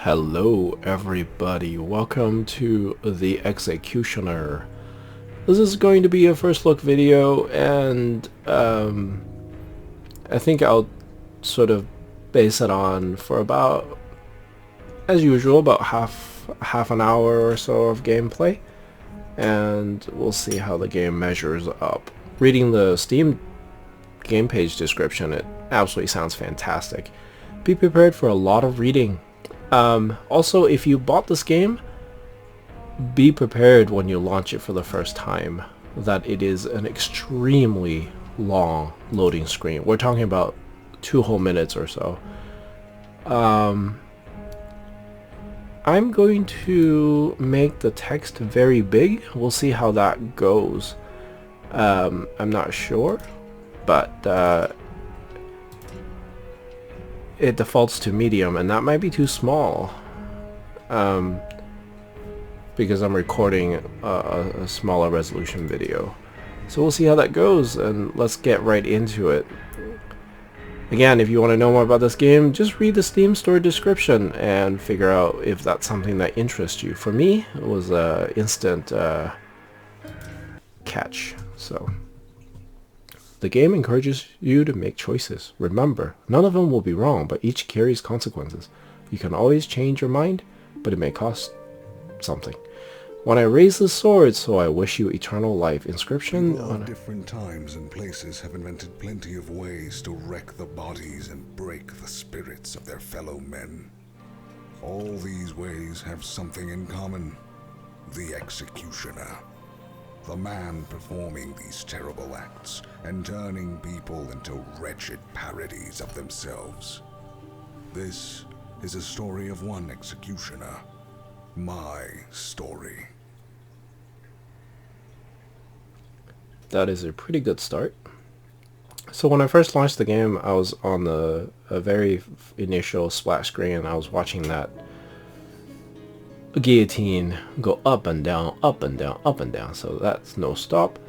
Hello everybody, welcome to The Executioner. This is going to be a first look video, and I think I'll sort of base it on for about, as usual, about half an hour or so of gameplay, and we'll see how the game measures up. Reading the Steam game page description, it absolutely sounds fantastic. Be prepared for a lot of reading. Also, if you bought this game, be prepared when you launch it for the first time that it is an extremely long loading screen. We're talking about 2 whole minutes or so. I'm going to make the text very big. We'll see how that goes. I'm not sure, but it defaults to medium, and that might be too small because I'm recording a smaller resolution video. So we'll see how that goes, and let's get right into it. Again, if you want to know more about this game, just read the Steam store description and figure out if that's something that interests you. For me, it was an instant catch. So the game encourages you to make choices. Remember, none of them will be wrong, but each carries consequences. You can always change your mind, but it may cost something. When I raise the sword, so I wish you eternal life. Inscription People on of different times and places have invented plenty of ways to wreck the bodies and break the spirits of their fellow men. All these ways have something in common: the executioner. The man performing these terrible acts and turning people into wretched parodies of themselves. This is a story of one executioner. My story. That is a pretty good start. So when I first launched the game, I was on a very initial splash screen. I was watching that guillotine go up and down, up and down, up and down. So that's no stop.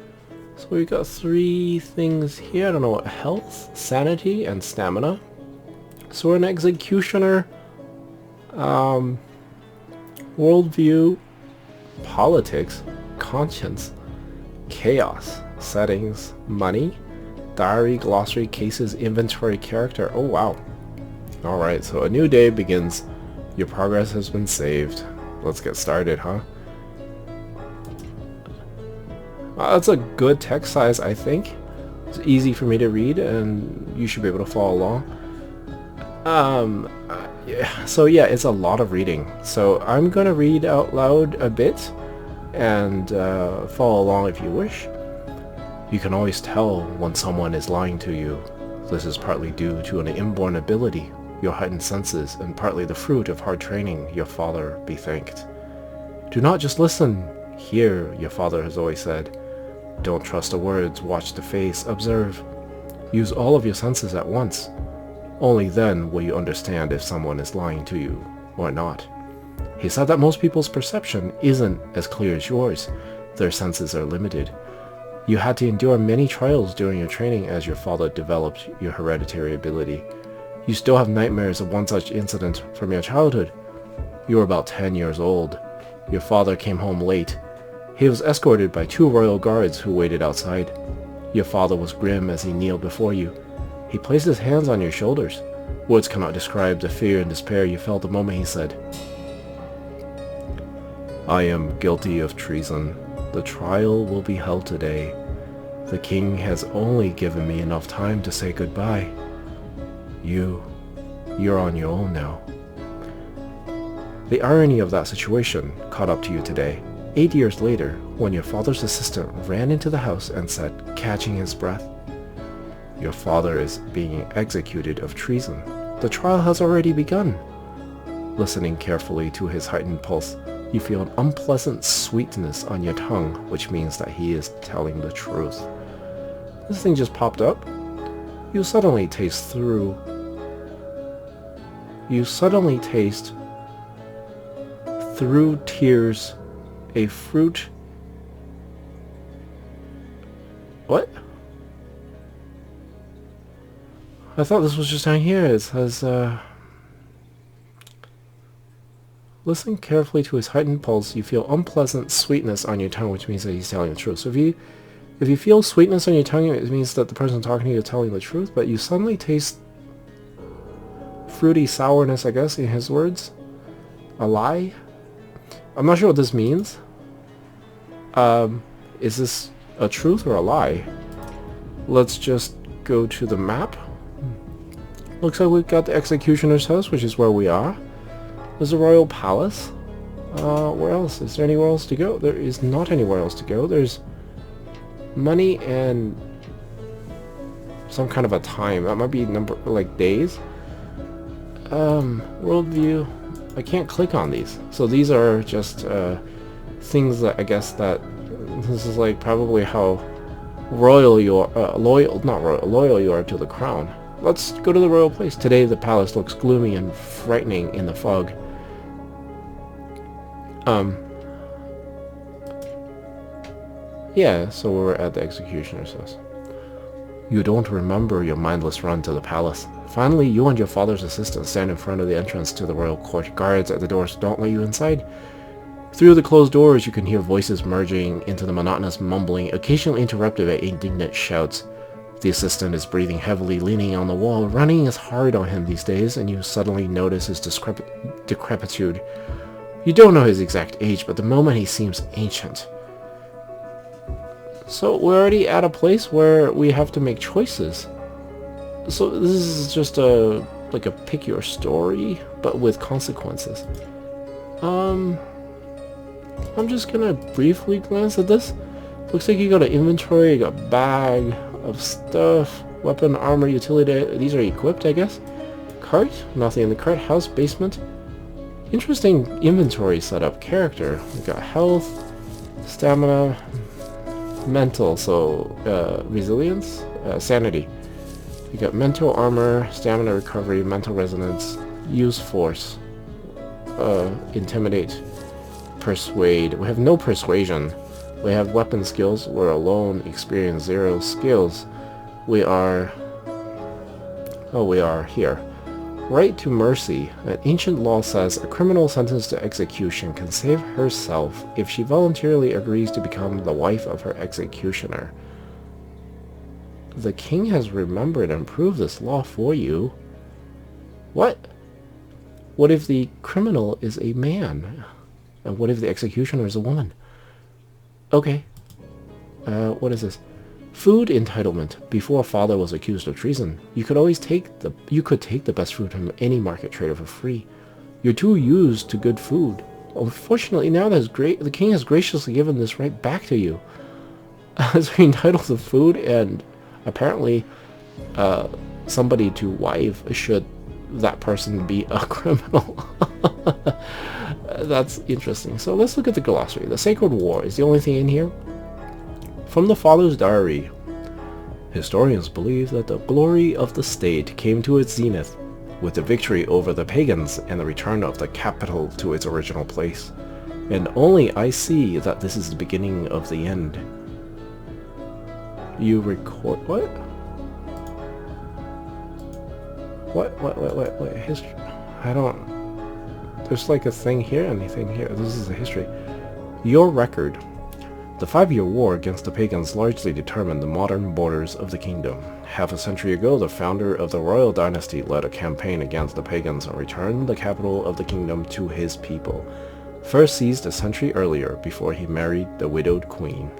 So we got 3 things here. I don't know what: health, sanity, and stamina. So we're an executioner. Worldview, politics, conscience, chaos, settings, money, diary, glossary, cases, inventory, character. Oh wow. Alright, so a new day begins. Your progress has been saved. Let's get started, huh? That's a good text size, I think. It's easy for me to read, and you should be able to follow along. So yeah, it's a lot of reading. So I'm gonna read out loud a bit, and follow along if you wish. You can always tell when someone is lying to you. This is partly due to an inborn ability, your heightened senses, and partly the fruit of hard training. Your father be thanked. Do not just listen. Hear, your father has always said. Don't trust the words, watch the face, observe. Use all of your senses at once. Only then will you understand if someone is lying to you or not. He said that most people's perception isn't as clear as yours. Their senses are limited. You had to endure many trials during your training as your father developed your hereditary ability. You still have nightmares of one such incident from your childhood. You were about 10 years old. Your father came home late. He was escorted by 2 royal guards who waited outside. Your father was grim as he kneeled before you. He placed his hands on your shoulders. Words cannot describe the fear and despair you felt the moment he said, I am guilty of treason. The trial will be held today. The king has only given me enough time to say goodbye. You're on your own now. The irony of that situation caught up to you today, 8 years later, when your father's assistant ran into the house and said, catching his breath, your father is being executed of treason. The trial has already begun. Listening carefully to his heightened pulse, you feel an unpleasant sweetness on your tongue, which means that he is telling the truth. This thing just popped up. You suddenly taste through tears a fruit. What? I thought this was just down here. It says, Listen carefully to his heightened pulse. You feel unpleasant sweetness on your tongue, which means that he's telling the truth. So if you feel sweetness on your tongue, it means that the person talking to you is telling the truth, but you suddenly taste fruity sourness, I guess, in his words. A lie? I'm not sure what this means. Is this a truth or a lie? Let's just go to the map. Looks like we've got the Executioner's house, which is where we are. There's a royal palace. Where else? Is there anywhere else to go? There is not anywhere else to go. There's money and some kind of a time. That might be like days. Worldview. I can't click on these. So these are just things that I guess that this is like probably how loyal you are, loyal you are to the crown. Let's go to the royal place. Today the palace looks gloomy and frightening in the fog. Yeah, so we're at the Executioner's house. You don't remember your mindless run to the palace. Finally, you and your father's assistant stand in front of the entrance to the royal court. Guards at the doors don't let you inside. Through the closed doors, you can hear voices merging into the monotonous mumbling, occasionally interrupted by indignant shouts. The assistant is breathing heavily, leaning on the wall. Running is hard on him these days, and you suddenly notice his decrepitude. You don't know his exact age, but the moment he seems ancient. So we're already at a place where we have to make choices. So this is just like a pick your story, but with consequences. I'm just gonna briefly glance at this. Looks like you got an inventory, you got a bag of stuff, weapon, armor, utility. These are equipped, I guess. Cart, nothing in the cart. House, basement. Interesting inventory setup. Character, we got health, stamina, mental, so resilience, sanity. You got mental armor, stamina recovery, mental resonance, use force, intimidate, persuade. We have no persuasion. We have weapon skills. We're alone. Experience 0. Skills. We are here. Right to mercy. An ancient law says a criminal sentenced to execution can save herself if she voluntarily agrees to become the wife of her executioner. The king has remembered and proved this law for you. What? What if the criminal is a man? And what if the executioner is a woman? Okay. What is this? Food entitlement. Before father was accused of treason, you could take the best food from any market trader for free. You're too used to good food. Unfortunately, now the king has graciously given this right back to you. So you're entitled to food, and apparently somebody to wife should that person be a criminal. That's interesting. So let's look at the glossary. The Sacred War is the only thing in here. From the father's diary. Historians believe that the glory of the state came to its zenith with the victory over the pagans and the return of the capital to its original place. And only I see that this is the beginning of the end. You record... What? What? History? I don't... There's like a thing here, anything here. This is the history. Your record. The 5-year war against the pagans largely determined the modern borders of the kingdom. Half a century ago, the founder of the royal dynasty led a campaign against the pagans and returned the capital of the kingdom to his people. First seized a century earlier before he married the widowed queen.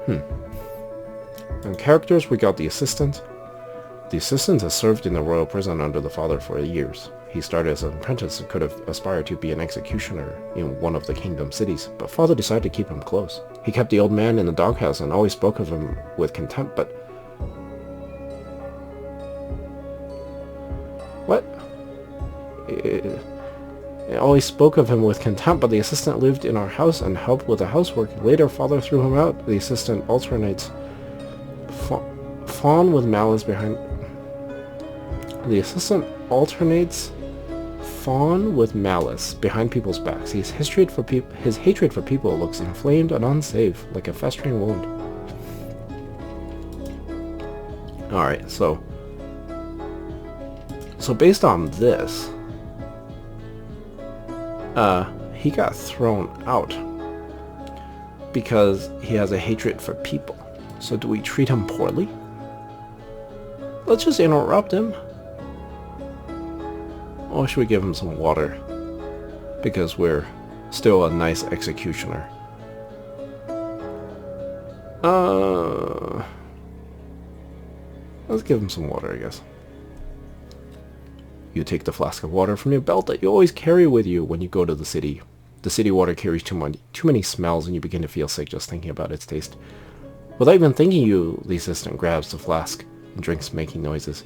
And characters, we got the assistant. The assistant has served in the royal prison under the father for years. He started as an apprentice and could have aspired to be an executioner in one of the kingdom cities, but father decided to keep him close. He kept the old man in the doghouse and always spoke of him with contempt, but... What? Always spoke of him with contempt, but the assistant lived in our house and helped with the housework. Later, father threw him out. The assistant alternates fawn with malice behind... The assistant alternates fawn with malice behind people's backs. His hatred for people looks inflamed and unsafe, like a festering wound. Alright, so... So based on this, he got thrown out because he has a hatred for people. So do we treat him poorly? Let's just interrupt him. Or should we give him some water? Because we're still a nice executioner. Let's give him some water, I guess. You take the flask of water from your belt that you always carry with you when you go to the city. The city water carries too many smells, and you begin to feel sick just thinking about its taste. Without even thinking, the assistant grabs the flask and drinks, making noises.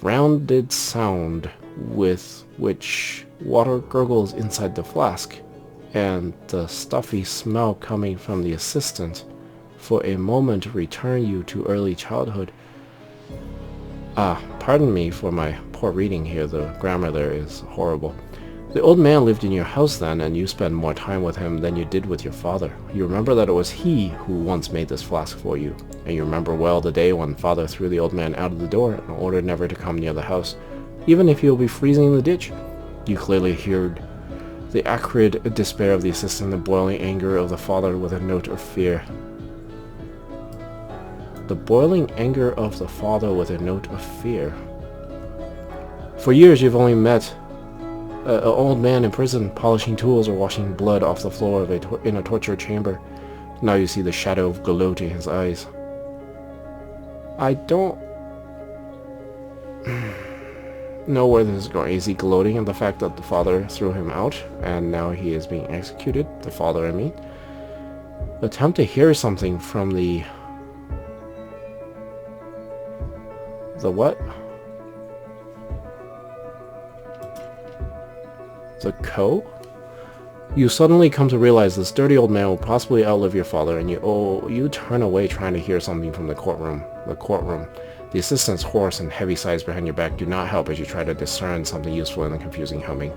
Rounded sound with which water gurgles inside the flask, and the stuffy smell coming from the assistant for a moment return you to early childhood. Pardon me for my poor reading here, the grammar there is horrible. The old man lived in your house then, and you spent more time with him than you did with your father. You remember that it was he who once made this flask for you, and you remember well the day when father threw the old man out of the door and ordered never to come near the house, even if he will be freezing in the ditch. You clearly heard the acrid despair of the assistant, the boiling anger of the father with a note of fear. The boiling anger of the father with a note of fear. For years you've only met an old man in prison, polishing tools or washing blood off the floor of in a torture chamber. Now you see the shadow of gloat in his eyes. I don't know where this is going. Is he gloating in the fact that the father threw him out, and now he is being executed? The father, I mean. Attempt to hear something from the what? The co? You suddenly come to realize this dirty old man will possibly outlive your father, and you turn away trying to hear something from the courtroom. The assistant's hoarse and heavy sighs behind your back do not help as you try to discern something useful in the confusing humming.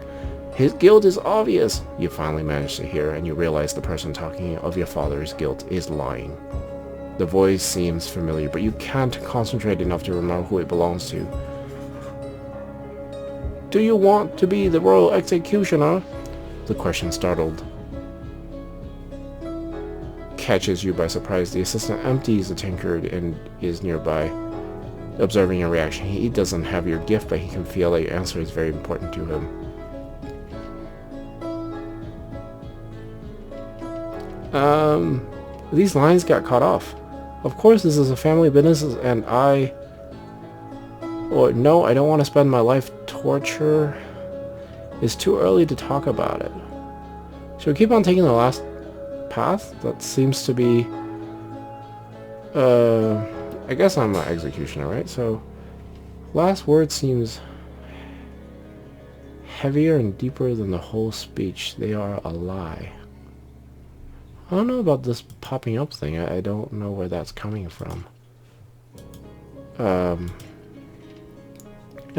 His guilt is obvious, you finally manage to hear, and you realize the person talking of your father's guilt is lying. The voice seems familiar, but you can't concentrate enough to remember who it belongs to. Do you want to be the royal executioner? The question startled. Catches you by surprise. The assistant empties the tankard and is nearby, observing your reaction. He doesn't have your gift, but he can feel that your answer is very important to him. These lines got cut off. Of course this is a family business, and no, I don't want to spend my life torture. It's too early to talk about it. Should we keep on taking the last path? That seems to be... I guess I'm an executioner, right? So, last word seems heavier and deeper than the whole speech. They are a lie. I don't know about this popping up thing. I don't know where that's coming from. And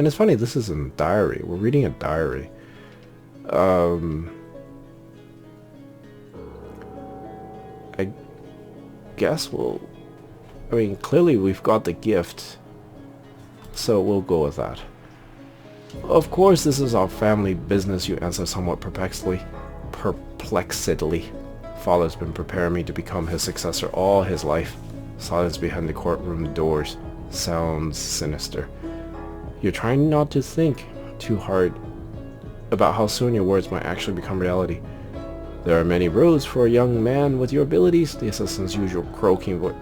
it's funny, this is a diary. We're reading a diary. I guess clearly we've got the gift, so we'll go with that. Of course this is our family business, you answer somewhat perplexedly. Father's been preparing me to become his successor all his life. Silence behind the courtroom doors sounds sinister. You're trying not to think too hard about how soon your words might actually become reality. There are many roads for a young man with your abilities, the assistant's usual croaking voice.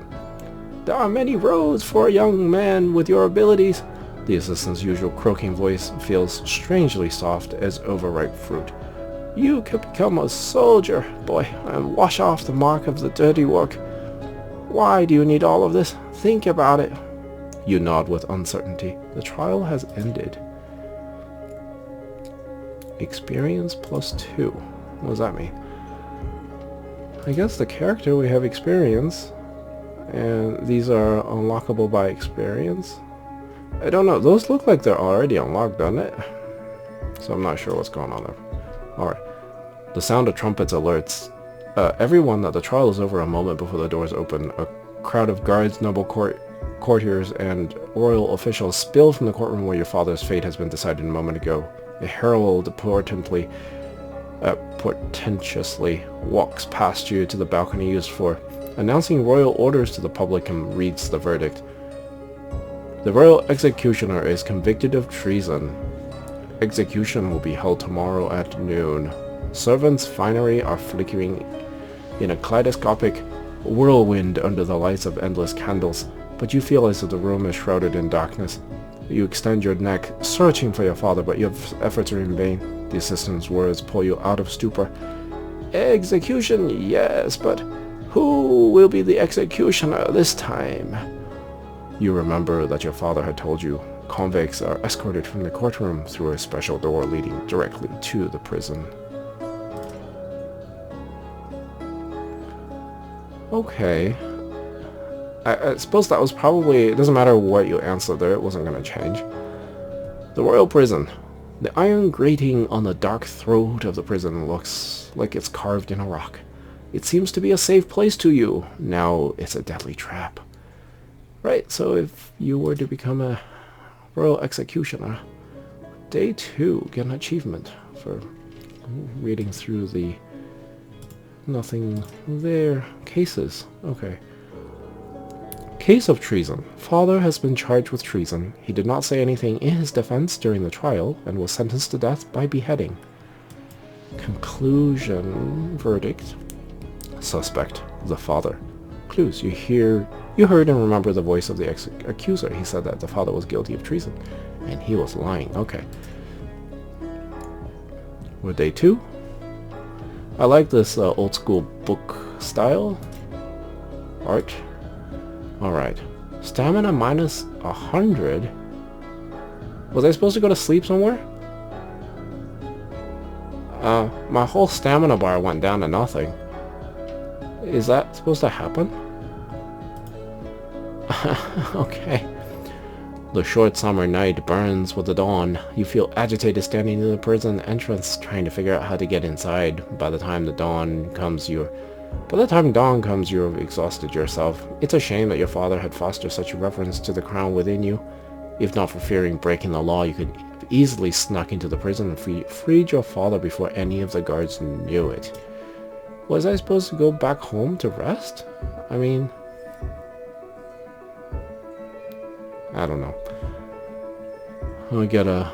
There are many roads for a young man with your abilities. The assistant's usual croaking voice feels strangely soft as overripe fruit. You could become a soldier, boy, and wash off the mark of the dirty work. Why do you need all of this? Think about it. You nod with uncertainty. The trial has ended. Experience +2. What does that mean? I guess the character we have experience, and these are unlockable by experience. I don't know. Those look like they're already unlocked, doesn't it? So I'm not sure what's going on there. Alright. The sound of trumpets alerts everyone that the trial is over a moment before the doors open. A crowd of guards, noble court courtiers and royal officials spill from the courtroom where your father's fate has been decided a moment ago. A herald portentously walks past you to the balcony used for announcing royal orders to the public and reads the verdict. The royal executioner is convicted of treason. Execution will be held tomorrow at noon. Servants' finery are flickering in a kaleidoscopic whirlwind under the lights of endless candles, but you feel as if the room is shrouded in darkness. You extend your neck, searching for your father, but your efforts are in vain. The assistant's words pull you out of stupor. Execution, yes, but who will be the executioner this time? You remember that your father had told you convicts are escorted from the courtroom through a special door leading directly to the prison. Okay. I suppose that was probably... It doesn't matter what you answer there, it wasn't going to change. The royal prison. The iron grating on the dark throat of the prison looks like it's carved in a rock. It seems to be a safe place to you. Now it's a deadly trap. Right, so if you were to become a royal executioner, day 2, get an achievement for reading through the... Nothing there. Cases. Okay. Case of treason. Father has been charged with treason. He did not say anything in his defense during the trial and was sentenced to death by beheading. Conclusion. Verdict. Suspect. The father. Clues. You heard and remember the voice of the accuser. He said that the father was guilty of treason and he was lying. Okay. We're day 2. I like this old school book style. Art. Alright. Stamina minus 100? Was I supposed to go to sleep somewhere? My whole stamina bar went down to nothing. Is that supposed to happen? Okay. The short summer night burns with the dawn. You feel agitated standing in the prison entrance, trying to figure out how to get inside. By the time dawn comes, you've exhausted yourself. It's a shame that your father had fostered such reverence to the crown within you. If not for fearing breaking the law, you could easily snuck into the prison and freed your father before any of the guards knew it. Was I supposed to go back home to rest? I mean... I don't know. We got a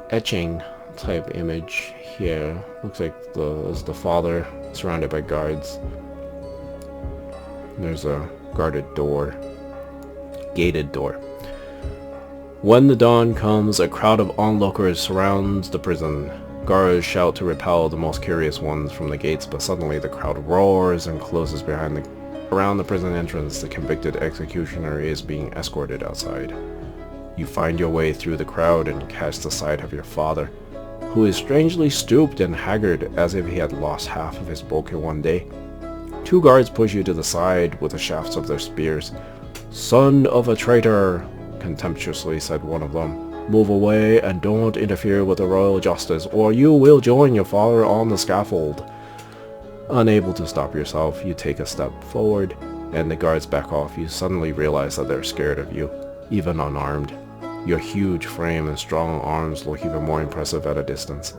etching type image here. Looks like there's the father surrounded by guards. There's a guarded door. Gated door. When the dawn comes, a crowd of onlookers surrounds the prison. Guards shout to repel the most curious ones from the gates, but suddenly the crowd roars and closes around the prison entrance. The convicted executioner is being escorted outside. You find your way through the crowd and catch the sight of your father, who is strangely stooped and haggard as if he had lost half of his bulk in one day. 2 guards push you to the side with the shafts of their spears. "Son of a traitor," contemptuously said one of them. "Move away and don't interfere with the royal justice, or you will join your father on the scaffold." Unable to stop yourself, you take a step forward, and the guards back off. You suddenly realize that they're scared of you, even unarmed. Your huge frame and strong arms look even more impressive at a distance.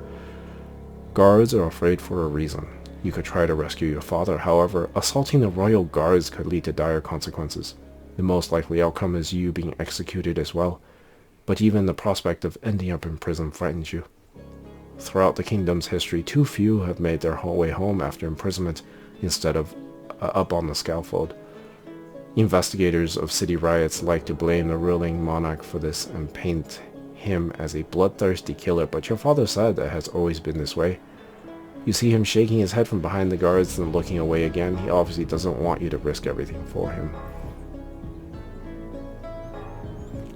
Guards are afraid for a reason. You could try to rescue your father, however, assaulting the royal guards could lead to dire consequences. The most likely outcome is you being executed as well, but even the prospect of ending up in prison frightens you. Throughout the kingdom's history, too few have made their whole way home after imprisonment instead of up on the scaffold. Investigators of city riots like to blame the ruling monarch for this and paint him as a bloodthirsty killer, but your father said that has always been this way. You see him shaking his head from behind the guards and looking away again. He obviously doesn't want you to risk everything for him.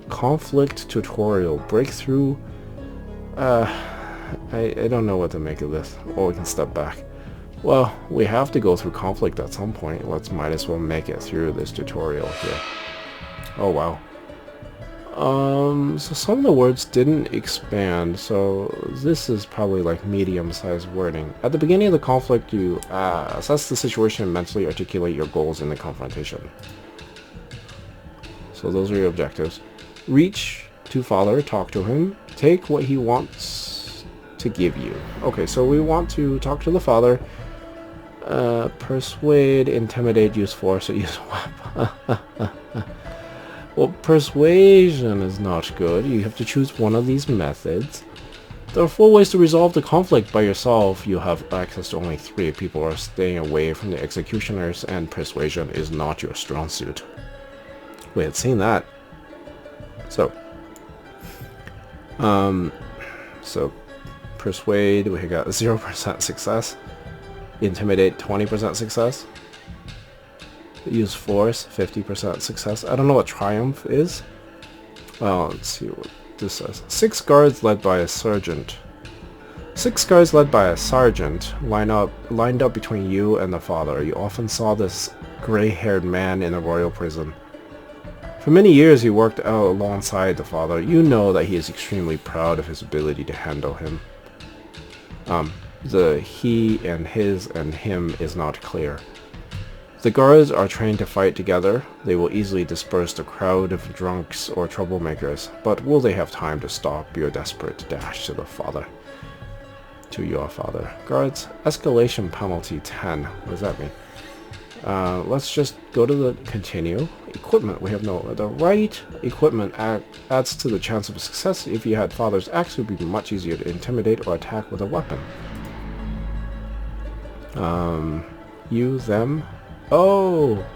Conflict tutorial. Breakthrough. I don't know what to make of this. Or we can step back. Well, we have to go through conflict at some point. Might as well make it through this tutorial here. Oh wow. So some of the words didn't expand, so this is probably like medium-sized wording. At the beginning of the conflict, you assess the situation and mentally articulate your goals in the confrontation. So those are your objectives. Reach to father, talk to him, take what he wants to give you. Okay, so we want to talk to the father. Persuade, intimidate, use force, or use weapon. Well, persuasion is not good. You have to choose one of these methods. There are 4 ways to resolve the conflict by yourself. You have access to only 3. People are staying away from the executioners, and persuasion is not your strong suit. We had seen that. So persuade, we got 0% success. Intimidate, 20% success. Use force, 50% success. I don't know what triumph is. Well, let's see what this says. 6 guards led by a sergeant. 6 guards led by a sergeant lined up between you and the father. You often saw this gray-haired man in a royal prison. For many years he worked out alongside the father. You know that he is extremely proud of his ability to handle him. The he and his and him is not clear. The guards are trained to fight together. They will easily disperse the crowd of drunks or troublemakers, but will they have time to stop your desperate dash to the father? To your father. Guards, escalation penalty 10. What does that mean? Let's just go to the continue. Equipment, we have no. The right equipment adds to the chance of success. If you had father's axe, it would be much easier to intimidate or attack with a weapon. You, them. Oh!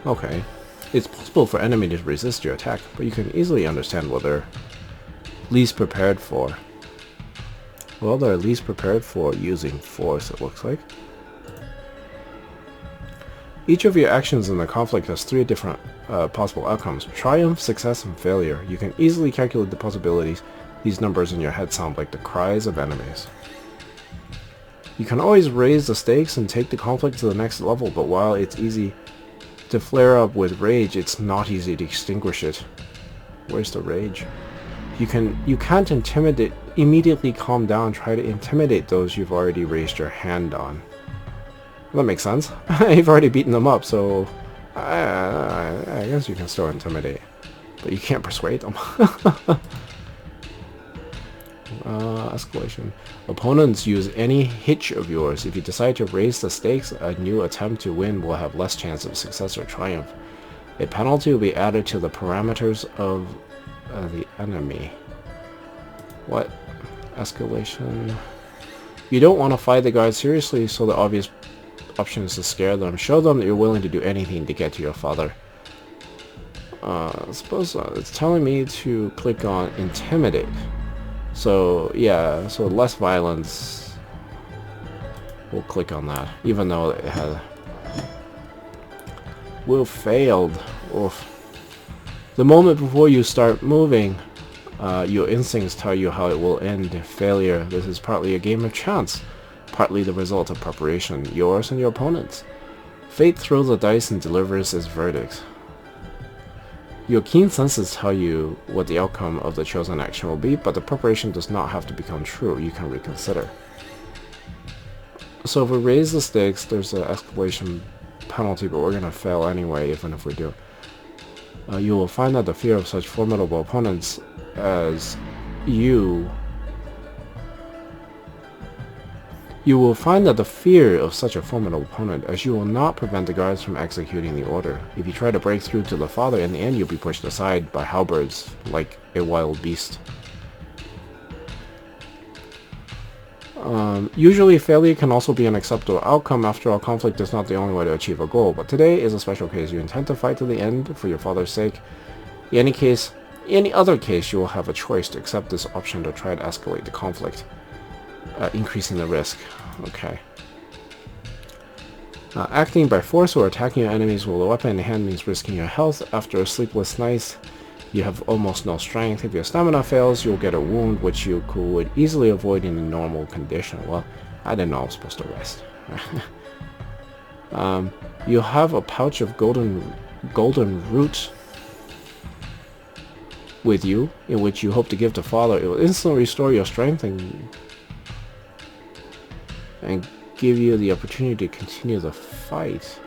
Okay. It's possible for enemy to resist your attack, but you can easily understand what they're least prepared for. Well, they're least prepared for using force, it looks like. Each of your actions in the conflict has 3 different possible outcomes. Triumph, success, and failure. You can easily calculate the possibilities. These numbers in your head sound like the cries of enemies. You can always raise the stakes and take the conflict to the next level, but while it's easy to flare up with rage, it's not easy to extinguish it. Where's the rage? You can't intimidate. Immediately calm down. Try to intimidate those you've already raised your hand on. Well, that makes sense. You've already beaten them up, so I guess you can still intimidate, but you can't persuade them. Escalation. Opponents use any hitch of yours. If you decide to raise the stakes, a new attempt to win will have less chance of success or triumph. A penalty will be added to the parameters of the enemy. What? Escalation. You don't want to fight the guards seriously, so the obvious option is to scare them. Show them that you're willing to do anything to get to your father. I suppose it's telling me to click on intimidate. So yeah, so less violence. We'll click on that, even though it had. We've failed. Oof. The moment before you start moving, your instincts tell you how it will end. Failure. This is partly a game of chance, partly the result of preparation, yours and your opponent's. Fate throws the dice and delivers its verdict. Your keen senses tell you what the outcome of the chosen action will be, but the preparation does not have to become true. You can reconsider. So if we raise the stakes, there's an escalation penalty, but we're going to fail anyway, even if we do. You will find that the fear of such formidable opponents as you will find that the fear of such a formidable opponent as you will not prevent the guards from executing the order. If you try to break through to the father, in the end you'll be pushed aside by halberds like a wild beast. Usually failure can also be an acceptable outcome. After all, conflict is not the only way to achieve a goal, but today is a special case. You intend to fight to the end for your father's sake. In any other case, you will have a choice to accept this option to try to escalate the conflict, increasing the risk. Okay. Acting by force or attacking your enemies with a weapon in hand means risking your health. After a sleepless night, you have almost no strength. If your stamina fails, you'll get a wound which you could easily avoid in a normal condition. Well, I didn't know I was supposed to rest. You have a pouch of golden root with you, in which you hope to give to father. It will instantly restore your strength and give you the opportunity to continue the fight.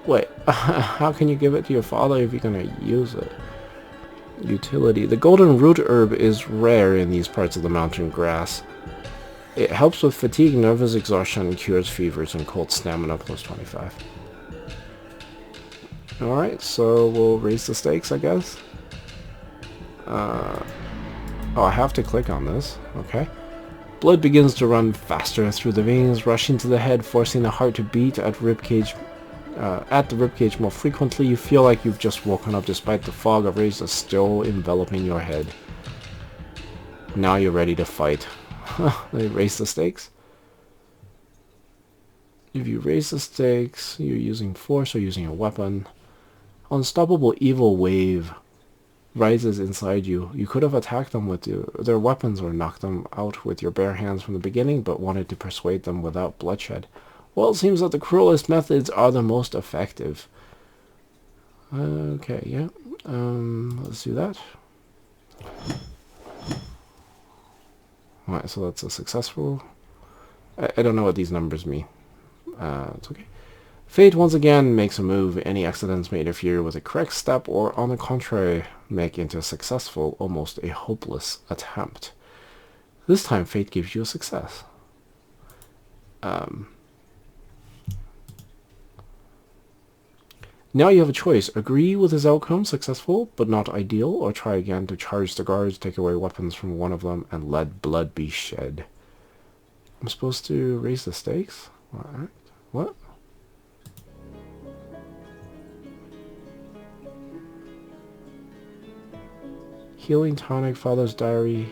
Wait, how can you give it to your father if you're gonna use it? Utility. The golden root herb is rare in these parts of the mountain grass. It helps with fatigue, nervous exhaustion, and cures fevers and cold. Stamina plus 25. Alright, so we'll raise the stakes, I guess. Oh, I have to click on this. Okay. Blood begins to run faster through the veins, rushing to the head, forcing the heart to beat at the ribcage more frequently. You feel like you've just woken up despite the fog of rage that's still enveloping your head. Now you're ready to fight. They raise the stakes. If you raise the stakes, you're using force or using a weapon. Unstoppable evil wave rises inside you. You could have attacked them with their weapons or knocked them out with your bare hands from the beginning, but wanted to persuade them without bloodshed. Well, it seems that the cruelest methods are the most effective. Okay, yeah. Let's do that. Alright, so that's a successful. I don't know what these numbers mean. It's okay. Fate once again makes a move. Any accidents may interfere with a correct step or, on the contrary, make into a successful, almost a hopeless attempt. This time, fate gives you a success. Now you have a choice. Agree with his outcome, successful, but not ideal, or try again to charge the guards, take away weapons from one of them, and let blood be shed. I'm supposed to raise the stakes? Alright. What? Healing tonic, Father's Diary.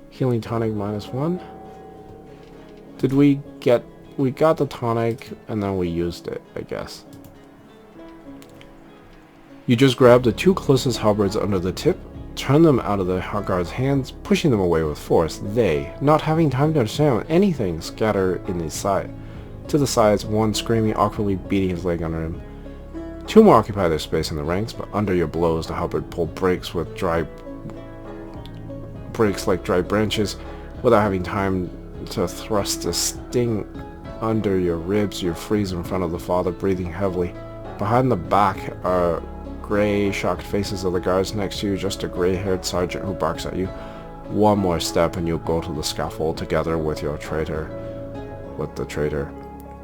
Healing tonic -1. Did we got the tonic and then we used it, I guess. You just grab the two closest halberds under the tip, turn them out of the guard's hands, pushing them away with force. They, not having time to understand anything, scatter to the sides, one screaming, awkwardly beating his leg under him. Two more occupy their space in the ranks, but under your blows the halberd pull breaks like dry branches. Without having time to thrust the sting under your ribs, you freeze in front of the father, breathing heavily. Behind the back are grey, shocked faces of the guards next to you, just a grey-haired sergeant who barks at you. One more step and you'll go to the scaffold together with the traitor.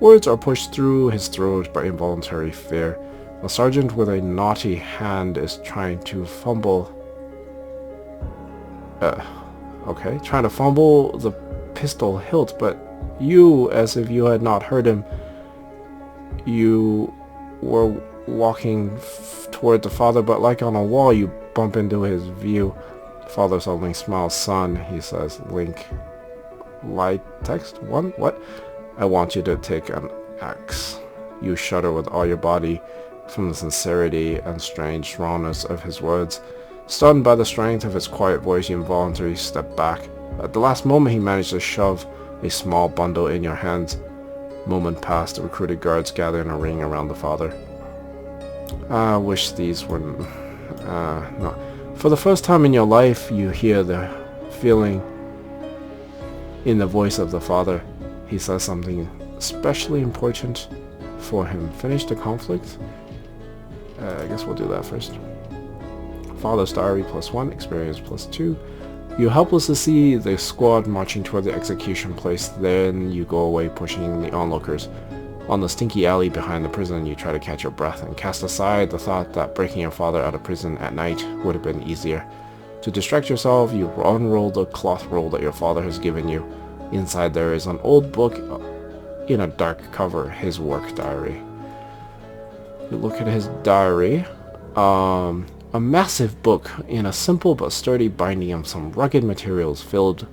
Words are pushed through his throat by involuntary fear. The sergeant with a knotty hand is trying to fumble the pistol hilt, but you, as if you had not heard him, you were walking toward the father, but like on a wall, you bump into his view. Father suddenly smiles. Son, he says. Link. Light text? 1? What? I want you to take an axe. You shudder with all your body from the sincerity and strange rawness of his words. Stunned by the strength of his quiet voice, you involuntarily step back. At the last moment, he managed to shove a small bundle in your hands. Moment passed, the recruited guards gather in a ring around the father. I wish these were... no. For the first time in your life, you hear the feeling in the voice of the father. He says something especially important for him. Finish the conflict? I guess we'll do that first. Father's Diary +1, experience +2. You helplessly see the squad marching toward the execution place, then you go away pushing the onlookers. On the stinky alley behind the prison, you try to catch your breath and cast aside the thought that breaking your father out of prison at night would have been easier. To distract yourself, you unroll the cloth roll that your father has given you. Inside there is an old book in a dark cover, his work diary. You look at his diary. A massive book in a simple but sturdy binding of some rugged materials filled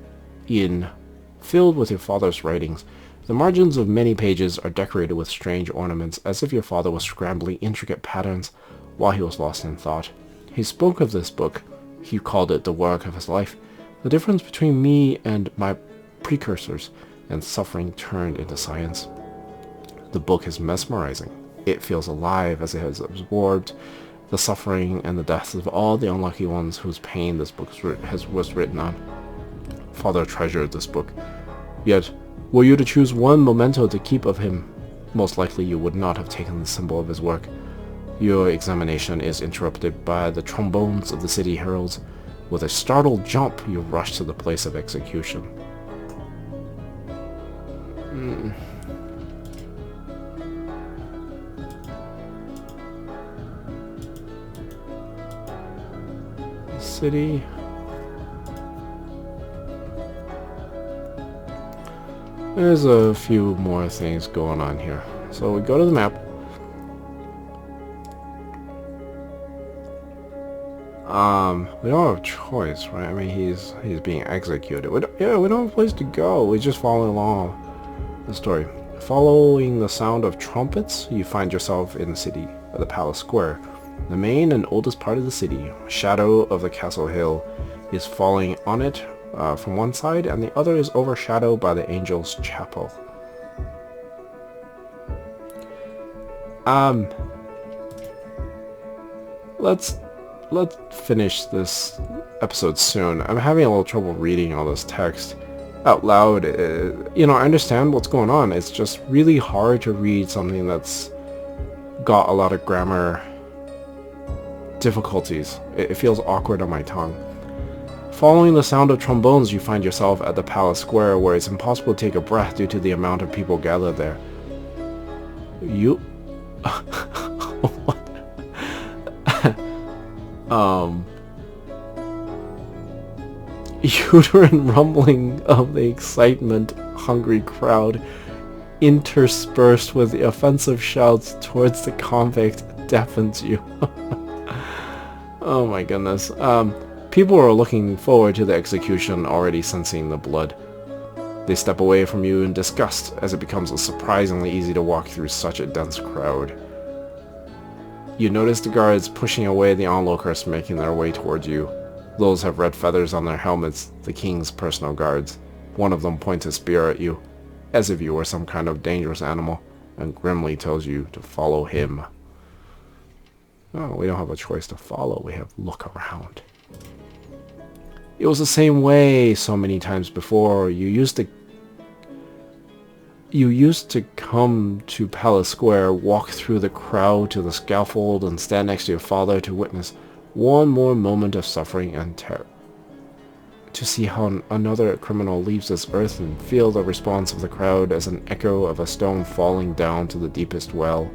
with your father's writings. The margins of many pages are decorated with strange ornaments, as if your father was scrambling intricate patterns while he was lost in thought. He spoke of this book. He called it the work of his life, the difference between me and my precursors, and suffering turned into science. The book is mesmerizing. It feels alive as it has absorbed the suffering and the deaths of all the unlucky ones whose pain this book was written on. Father treasured this book, yet Were you to choose one memento to keep of him, most likely you would not have taken the symbol of his work. Your examination is interrupted by the trombones of the city heralds. With a startled jump, you rush to the place of execution. City. There's a few more things going on here. So we go to the map. We don't have a choice, right? I mean, he's being executed. We don't have a place to go. We just follow along the story. Following the sound of trumpets, you find yourself in the city of the Palace Square. The main and oldest part of the city, shadow of the castle hill, is falling on it from one side, and the other is overshadowed by the Angel's Chapel. Let's finish this episode soon. I'm having a little trouble reading all this text out loud. You know, I understand what's going on. It's just really hard to read something that's got a lot of grammar difficulties. It feels awkward on my tongue. Following the sound of trombones, you find yourself at the Palace Square, where it's impossible to take a breath due to the amount of people gathered there. You... uterine rumbling of the excitement-hungry crowd, interspersed with the offensive shouts towards the convict, deafens you. Oh my goodness. People are looking forward to the execution, already sensing the blood. They step away from you in disgust, as it becomes surprisingly easy to walk through such a dense crowd. You notice the guards pushing away the onlookers making their way towards you. Those have red feathers on their helmets, the king's personal guards. One of them points a spear at you, as if you were some kind of dangerous animal, and grimly tells you to follow him. Oh, we don't have a choice to follow, we have look around. It was the same way so many times before. You used to come to Palace Square, walk through the crowd to the scaffold, and stand next to your father to witness one more moment of suffering and terror. To see how another criminal leaves this earth and feel the response of the crowd as an echo of a stone falling down to the deepest well.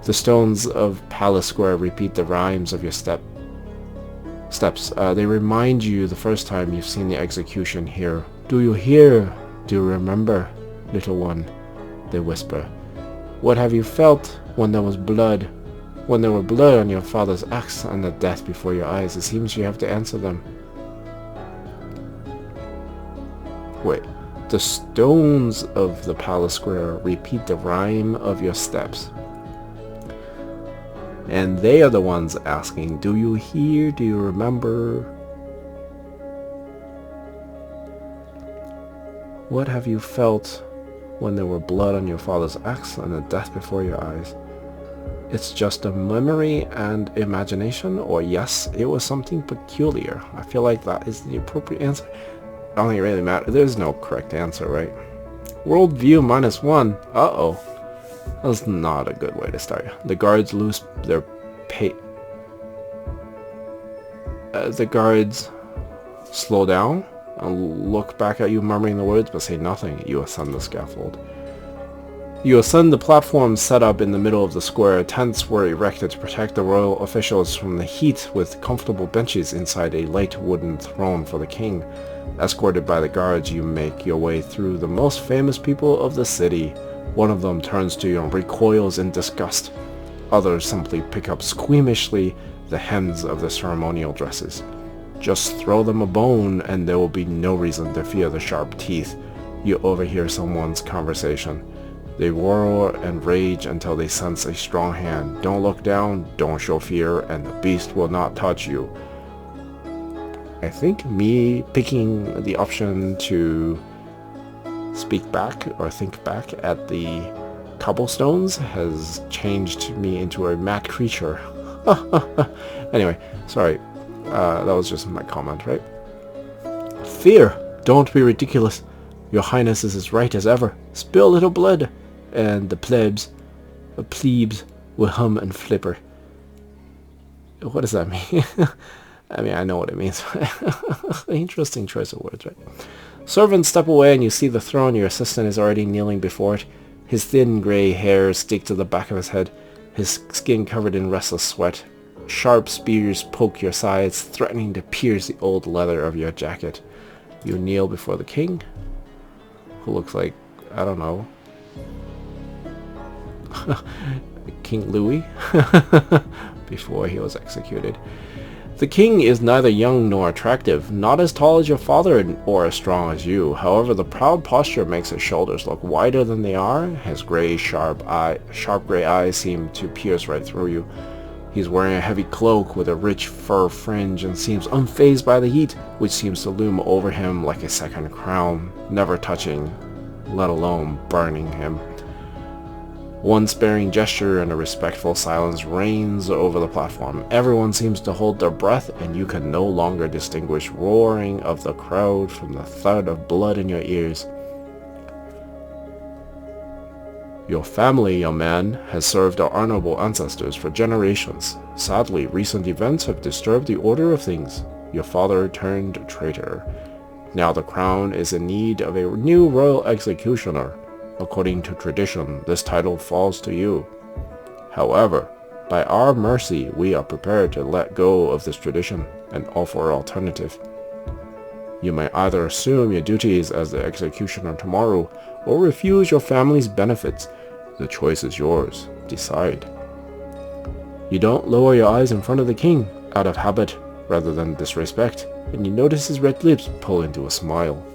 The stones of Palace Square repeat the rhymes of your steps. They remind you the first time you've seen the execution here. Do you hear? Do you remember, little one? They whisper. What have you felt when there was blood? When there were blood on your father's axe and the death before your eyes? It seems you have to answer them. Wait. The stones of the Palace Square repeat the rhyme of your steps. And they are the ones asking, do you hear? Do you remember? What have you felt when there were blood on your father's axe and the death before your eyes? It's just a memory and imagination, or yes, it was something peculiar. I feel like that is the appropriate answer. I don't think it really matters. There's no correct answer, right? Worldview -1. Uh-oh. That's not a good way to start. The guards lose their the guards slow down and look back at you, murmuring the words, but say nothing. You ascend the scaffold. You ascend the platform set up in the middle of the square. Tents were erected to protect the royal officials from the heat, with comfortable benches inside a light wooden throne for the king. Escorted by the guards, you make your way through the most famous people of the city. One of them turns to you and recoils in disgust. Others simply pick up squeamishly the hems of the ceremonial dresses. Just throw them a bone and there will be no reason to fear the sharp teeth. You overhear someone's conversation. They roar and rage until they sense a strong hand. Don't look down, don't show fear, and the beast will not touch you. I think me picking the option to speak back or think back at the cobblestones has changed me into a mad creature. Anyway, sorry. That was just my comment, right? Fear! Don't be ridiculous. Your Highness is as right as ever. Spill a little blood, and the plebs will hum and flipper. What does that mean? I mean, I know what it means. Interesting choice of words, right? Servants step away and you see the throne. Your assistant is already kneeling before it. His thin grey hairs stick to the back of his head, his skin covered in restless sweat. Sharp spears poke your sides, threatening to pierce the old leather of your jacket. You kneel before the king, who looks like, I don't know, King Louis, before he was executed. The king is neither young nor attractive, not as tall as your father or as strong as you. However, the proud posture makes his shoulders look wider than they are. His grey, sharp grey eyes seem to pierce right through you. He's wearing a heavy cloak with a rich fur fringe and seems unfazed by the heat, which seems to loom over him like a second crown, never touching, let alone burning him. One sparing gesture and a respectful silence reigns over the platform. Everyone seems to hold their breath, and you can no longer distinguish roaring of the crowd from the thud of blood in your ears. Your family, young man, has served our honorable ancestors for generations. Sadly, recent events have disturbed the order of things. Your father turned traitor. Now the crown is in need of a new royal executioner. According to tradition, this title falls to you. However, by our mercy, we are prepared to let go of this tradition and offer an alternative. You may either assume your duties as the executioner tomorrow, or refuse your family's benefits. The choice is yours. Decide. You don't lower your eyes in front of the king, out of habit rather than disrespect, and you notice his red lips pull into a smile.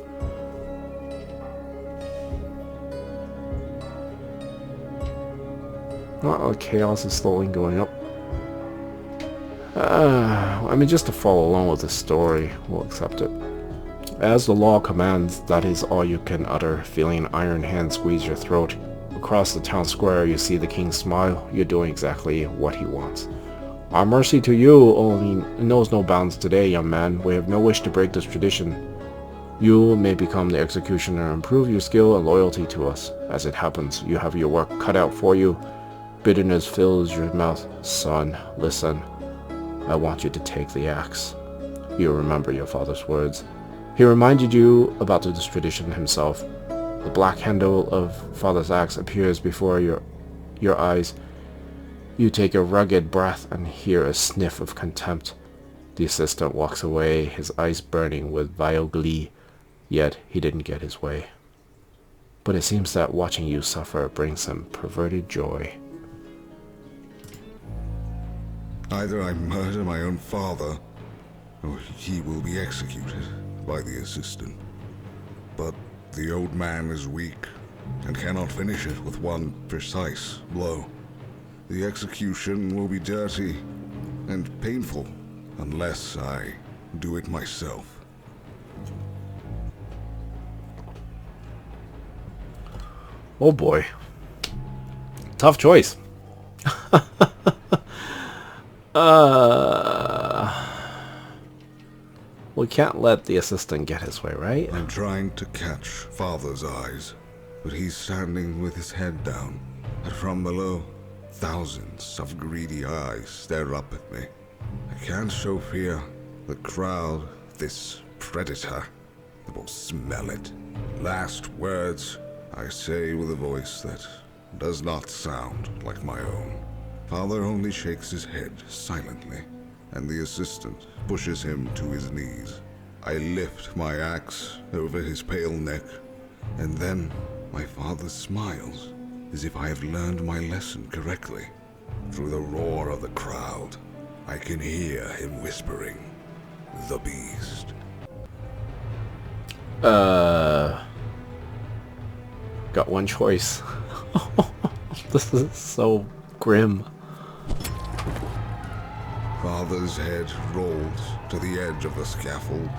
Chaos is slowly going up. I mean, just to follow along with the story, we'll accept it. As the law commands, that is all you can utter, feeling an iron hand squeeze your throat. Across the town square, you see the king smile. You're doing exactly what he wants. Our mercy to you only knows no bounds today, young man. We have no wish to break this tradition. You may become the executioner and prove your skill and loyalty to us. As it happens, you have your work cut out for you. Bitterness fills your mouth. Son, listen. I want you to take the axe. You remember your father's words. He reminded you about this tradition himself. The black handle of father's axe appears before your eyes. You take a rugged breath and hear a sniff of contempt. The assistant walks away, his eyes burning with vile glee. Yet he didn't get his way. But it seems that watching you suffer brings him perverted joy. Either I murder my own father, or he will be executed by the assistant. But the old man is weak, and cannot finish it with one precise blow. The execution will be dirty and painful, unless I do it myself. Oh boy. Tough choice. We can't let the assistant get his way, right? I'm trying to catch father's eyes, but he's standing with his head down, and from below, thousands of greedy eyes stare up at me. I can't show fear. The crowd, this predator, they will smell it. Last words I say with a voice that does not sound like my own. Father only shakes his head silently, and the assistant pushes him to his knees. I lift my axe over his pale neck, and then my father smiles, as if I have learned my lesson correctly. Through the roar of the crowd, I can hear him whispering, "The beast." Got one choice. This is so grim. Father's head rolls to the edge of the scaffold.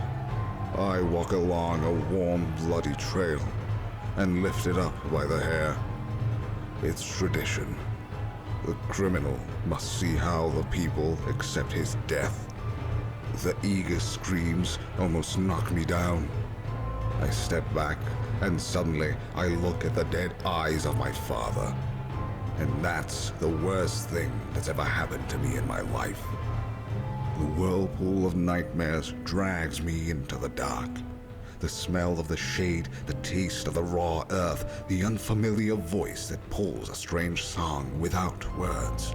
I walk along a warm, bloody trail and lift it up by the hair. It's tradition. The criminal must see how the people accept his death. The eager screams almost knock me down. I step back and suddenly I look at the dead eyes of my father. And that's the worst thing that's ever happened to me in my life. The whirlpool of nightmares drags me into the dark. The smell of the shade, the taste of the raw earth, the unfamiliar voice that pulls a strange song without words.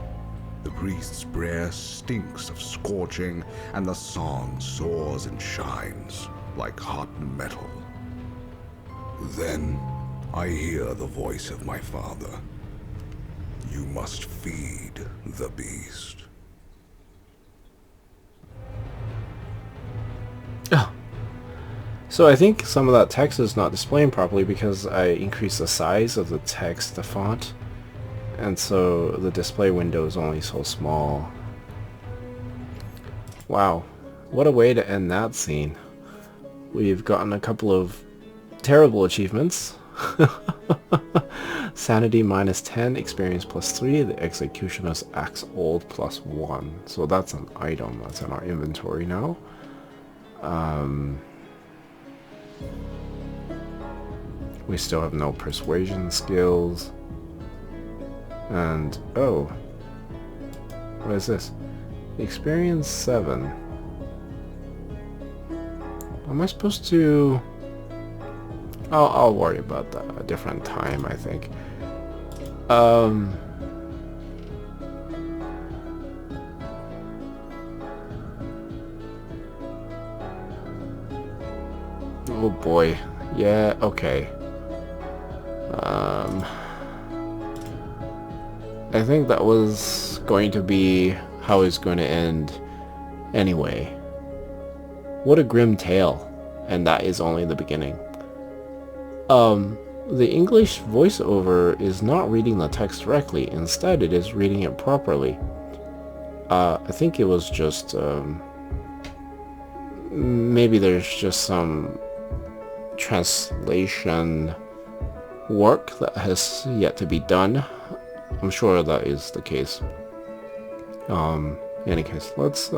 The priest's prayer stinks of scorching, and the song soars and shines like hot metal. Then I hear the voice of my father. You must feed the beast. So I think some of that text is not displaying properly because I increased the size of the text, the font, and so the display window is only so small. Wow, what a way to end that scene. We've gotten a couple of terrible achievements. Sanity -10, experience +3, the executioner's axe old +1. So that's an item that's in our inventory now. We still have no persuasion skills. And, oh. What is this? Experience 7. Am I supposed to... I'll worry about that a different time, I think. Oh boy. Yeah, okay. I think that was going to be how it's going to end anyway. What a grim tale. And that is only the beginning. The English voiceover is not reading the text directly. Instead, it is reading it properly. I think it was just, maybe there's just some translation work that has yet to be done. I'm sure that is the case. In any case, let's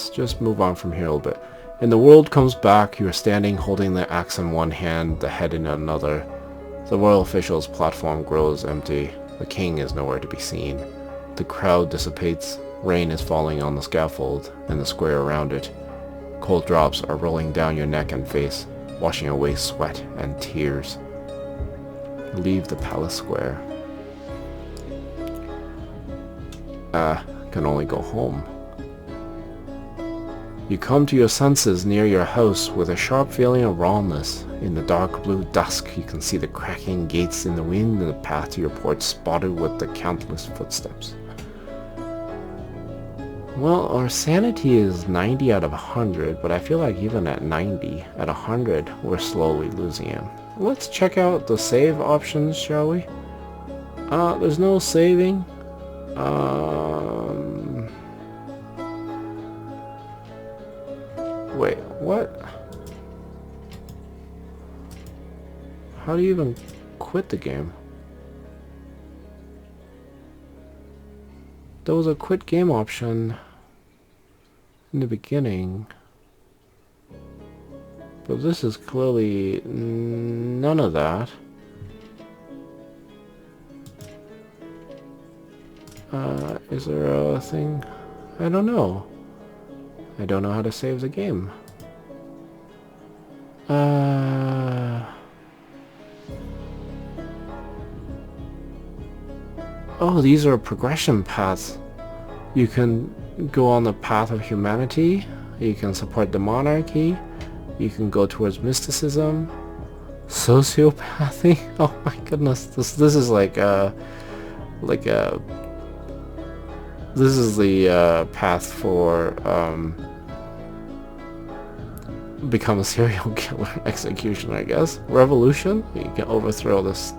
just move on from here a little bit. And the world comes back. You are standing holding the axe in one hand, the head in another. The royal official's platform grows empty. The king is nowhere to be seen. The crowd dissipates. Rain is falling on the scaffold and the square around it. Cold drops are rolling down your neck and face, washing away sweat and tears. Leave the palace square. Can only go home. You come to your senses near your house with a sharp feeling of rawness. In the dark blue dusk, you can see the cracking gates in the wind and the path to your porch spotted with the countless footsteps. Well, our sanity is 90 out of 100, but I feel like even at 90, at 100, we're slowly losing it. Let's check out the save options, shall we? There's no saving. Wait, what? How do you even quit the game? There was a quit game option in the beginning, but this is clearly none of that. Is there a thing? I don't know. I don't know how to save the game. Oh, these are progression paths. You can go on the path of humanity. You can support the monarchy. You can go towards mysticism, sociopathy. Oh my goodness, this is this is the path for become a serial killer executioner, I guess. Revolution? You can overthrow this.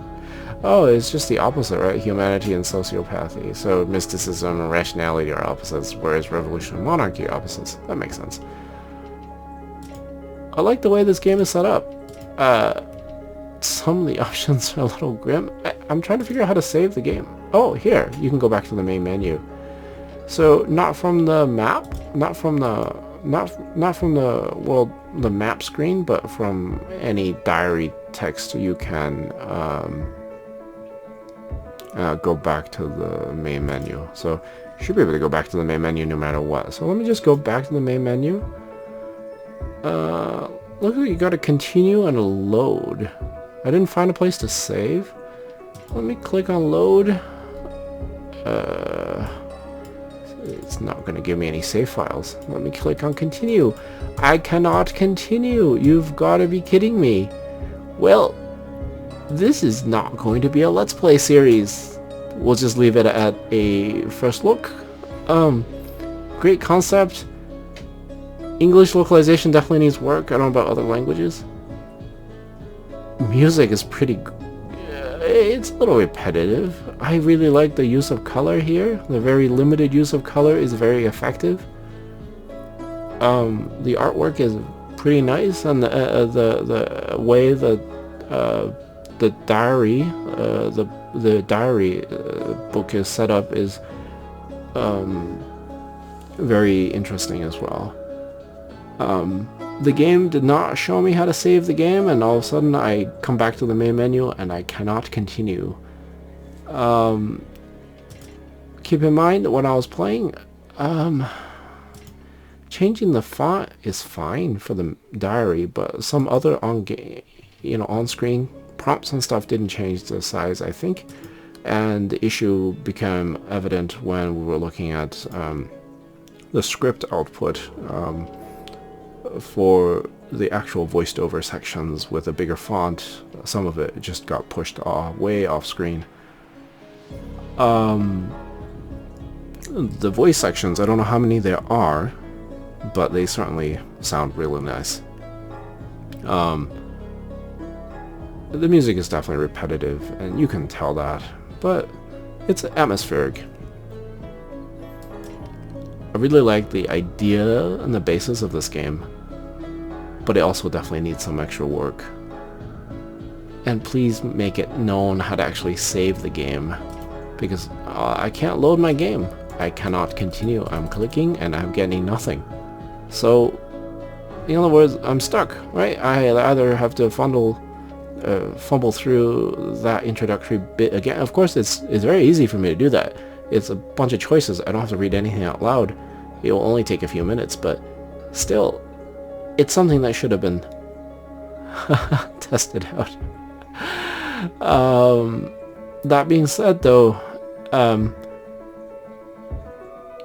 Oh, it's just the opposite, right? Humanity and sociopathy. So mysticism and rationality are opposites, whereas revolution and monarchy are opposites. That makes sense. I like the way this game is set up. Some of the options are a little grim. I'm trying to figure out how to save the game. Oh, here. You can go back to the main menu. So, not from the map? Not from the not from the map screen, but from any diary text. You can go back to the main menu. So you should be able to go back to the main menu no matter what. So let me just go back to the main menu. Look, you gotta continue and load. I didn't find a place to save. Let me click on load. It's not going to give me any save files. Let me click on continue. I cannot continue. You've got to be kidding me. Well, this is not going to be a Let's Play series. We'll just leave it at a first look. Great concept. English localization definitely needs work. I don't know about other languages. Music is pretty good. It's a little repetitive. I really like the use of color here. The very limited use of color is very effective. The artwork is pretty nice, and the way that the diary book is set up is very interesting as well. The game did not show me how to save the game, and all of a sudden I come back to the main menu and I cannot continue. Keep in mind that when I was playing, changing the font is fine for the diary, but some other on-screen prompts and stuff didn't change the size, I think, and the issue became evident when we were looking at the script output for the actual voiced over sections with a bigger font. Some of it just got pushed way off screen. The voice sections, I don't know how many there are, but they certainly sound really nice. The music is definitely repetitive, and you can tell that, but it's atmospheric. I really like the idea and the basis of this game, but it also definitely needs some extra work. And please make it known how to actually save the game, because I can't load my game. I cannot continue. I'm clicking and I'm getting nothing. So, in other words, I'm stuck, right? I either have to fumble through that introductory bit again. Of course, it's very easy for me to do that. It's a bunch of choices. I don't have to read anything out loud. It will only take a few minutes, but still, it's something that should have been tested out. That being said, though,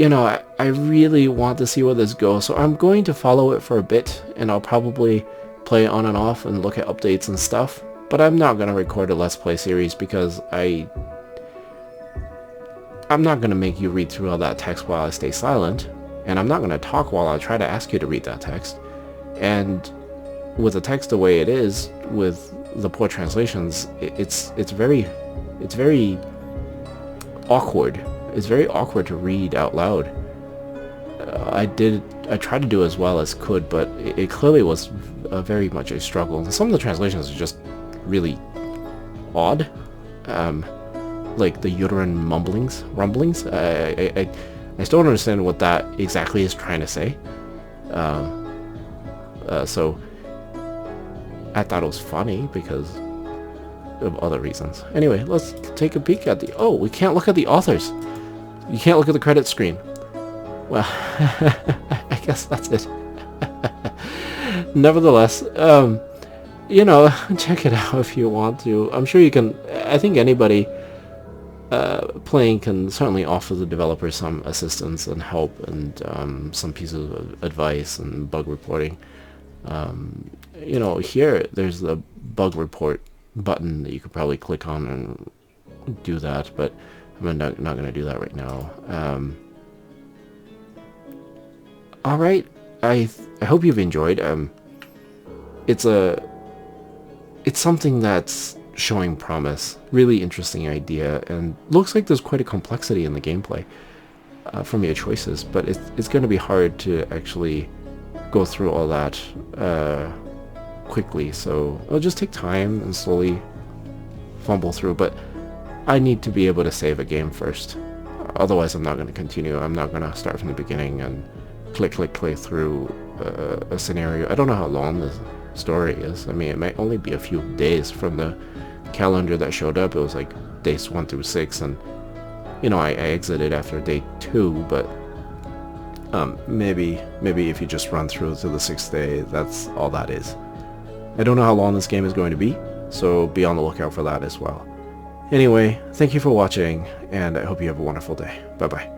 you know, I really want to see where this goes, so I'm going to follow it for a bit, and I'll probably play it on and off and look at updates and stuff, but I'm not going to record a Let's Play series because I'm not going to make you read through all that text while I stay silent, and I'm not going to talk while I try to ask you to read that text. And with the text the way it is, with the poor translations, it's very awkward. It's very awkward to read out loud. I tried to do as well as could, but it clearly was very much a struggle. And some of the translations are just really odd, like the uterine rumblings. I still don't understand what that exactly is trying to say. So I thought it was funny because of other reasons. Anyway, let's take a peek at the... Oh, we can't look at the authors. You can't look at the credits screen. Well, I guess that's it. Nevertheless, you know, check it out if you want to. I'm sure you can... I think anybody playing can certainly offer the developers some assistance and help and some pieces of advice and bug reporting. You know, here there's the bug report button that you could probably click on and do that, but I'm not going to do that right now. Alright, I hope you've enjoyed. It's something that's showing promise. Really interesting idea, and looks like there's quite a complexity in the gameplay from your choices, but it's going to be hard to actually go through all that quickly, so I'll just take time and slowly fumble through, but I need to be able to save a game first. Otherwise I'm not going to continue. I'm not going to start from the beginning and click through a scenario. I don't know how long the story is. I mean, it might only be a few days. From the calendar that showed up, it was like days 1 through 6, and you know, I exited after day 2, but maybe if you just run through to the 6th day, that's all that is. I don't know how long this game is going to be, so be on the lookout for that as well. Anyway, thank you for watching, and I hope you have a wonderful day. Bye bye.